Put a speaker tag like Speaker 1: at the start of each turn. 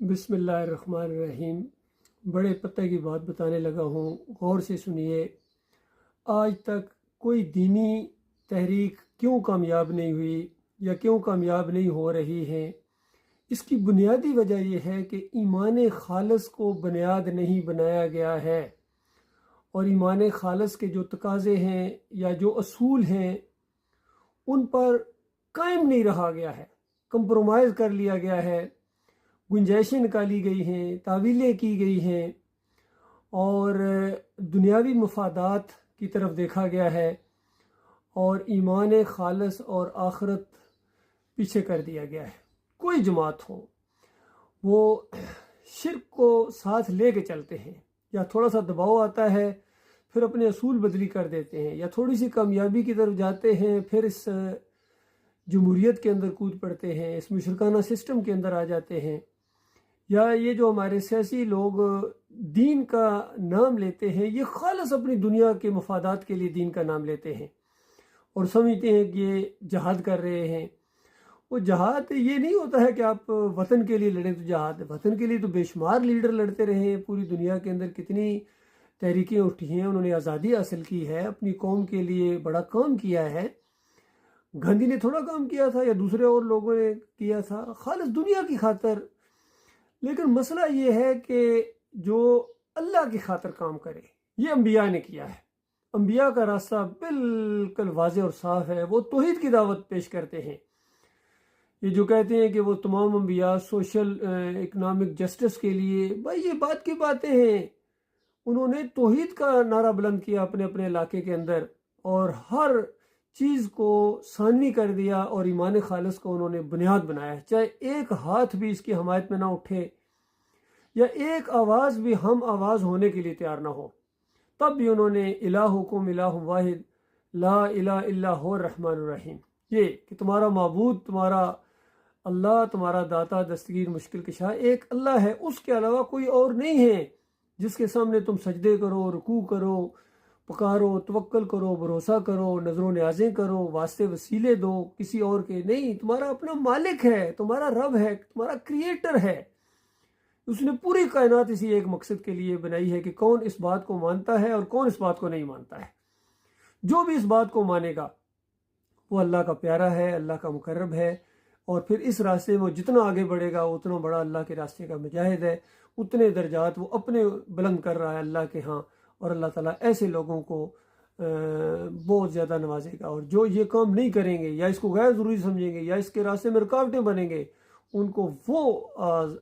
Speaker 1: بسم اللہ الرحمن الرحیم۔ بڑے پتہ کی بات بتانے لگا ہوں، غور سے سنیے۔ آج تک کوئی دینی تحریک کیوں کامیاب نہیں ہوئی یا کیوں کامیاب نہیں ہو رہی ہے؟ اس کی بنیادی وجہ یہ ہے کہ ایمان خالص کو بنیاد نہیں بنایا گیا ہے، اور ایمان خالص کے جو تقاضے ہیں یا جو اصول ہیں ان پر قائم نہیں رہا گیا ہے، کمپرومائز کر لیا گیا ہے، گنجائشیں نکالی گئی ہیں، تعویلیں کی گئی ہیں، اور دنیاوی مفادات کی طرف دیکھا گیا ہے، اور ایمان خالص اور آخرت پیچھے کر دیا گیا ہے۔ کوئی جماعت ہو، وہ شرک کو ساتھ لے کے چلتے ہیں، یا تھوڑا سا دباؤ آتا ہے پھر اپنے اصول بدلی کر دیتے ہیں، یا تھوڑی سی کامیابی کی طرف جاتے ہیں پھر اس جمہوریت کے اندر کود پڑتے ہیں، اس مشرکانہ سسٹم کے اندر آ جاتے ہیں، یا یہ جو ہمارے سیاسی لوگ دین کا نام لیتے ہیں، یہ خالص اپنی دنیا کے مفادات کے لیے دین کا نام لیتے ہیں اور سمجھتے ہیں کہ یہ جہاد کر رہے ہیں۔ وہ جہاد یہ نہیں ہوتا ہے کہ آپ وطن کے لیے لڑیں تو جہاد ہے۔ وطن کے لیے تو بے شمار لیڈر لڑتے رہے ہیں، پوری دنیا کے اندر کتنی تحریکیں اٹھی ہیں، انہوں نے آزادی حاصل کی ہے، اپنی قوم کے لیے بڑا کام کیا ہے۔ گاندھی نے تھوڑا کام کیا تھا یا دوسرے اور لوگوں نے کیا تھا خالص دنیا کی خاطر؟ لیکن مسئلہ یہ ہے کہ جو اللہ کی خاطر کام کرے، یہ انبیاء نے کیا ہے۔ انبیاء کا راستہ بالکل واضح اور صاف ہے، وہ توحید کی دعوت پیش کرتے ہیں۔ یہ جو کہتے ہیں کہ وہ تمام انبیاء سوشل اکنامک جسٹس کے لیے، بھائی یہ بات کی باتیں ہیں۔ انہوں نے توحید کا نعرہ بلند کیا اپنے اپنے علاقے کے اندر، اور ہر چیز کو ثانوی کر دیا، اور ایمان خالص کو انہوں نے بنیاد بنایا، چاہے ایک ہاتھ بھی اس کی حمایت میں نہ اٹھے یا ایک آواز بھی ہم آواز ہونے کے لیے تیار نہ ہو، تب بھی انہوں نے الہکم الہ واحد لا الہ الا هو الرحمن الرحیم، یہ کہ تمہارا معبود، تمہارا اللہ، تمہارا داتا دستگیر مشکل کشا ایک اللہ ہے، اس کے علاوہ کوئی اور نہیں ہے جس کے سامنے تم سجدے کرو، رکوع کرو، پکارو، توکل کرو، بھروسہ کرو، نظر و نیازیں کرو، واسطے وسیلے دو، کسی اور کے نہیں۔ تمہارا اپنا مالک ہے، تمہارا رب ہے، تمہارا کریٹر ہے۔ اس نے پوری کائنات اسی ایک مقصد کے لیے بنائی ہے کہ کون اس بات کو مانتا ہے اور کون اس بات کو نہیں مانتا ہے۔ جو بھی اس بات کو مانے گا وہ اللہ کا پیارا ہے، اللہ کا مقرب ہے، اور پھر اس راستے میں جتنا آگے بڑھے گا اتنا بڑا اللہ کے راستے کا مجاہد ہے، اتنے درجات وہ اپنے بلند کر رہا ہے اللہ کے ہاں، اور اللہ تعالیٰ ایسے لوگوں کو بہت زیادہ نوازے گا۔ اور جو یہ کام نہیں کریں گے یا اس کو غیر ضروری سمجھیں گے یا اس کے راستے میں رکاوٹیں بنیں گے، ان کو وہ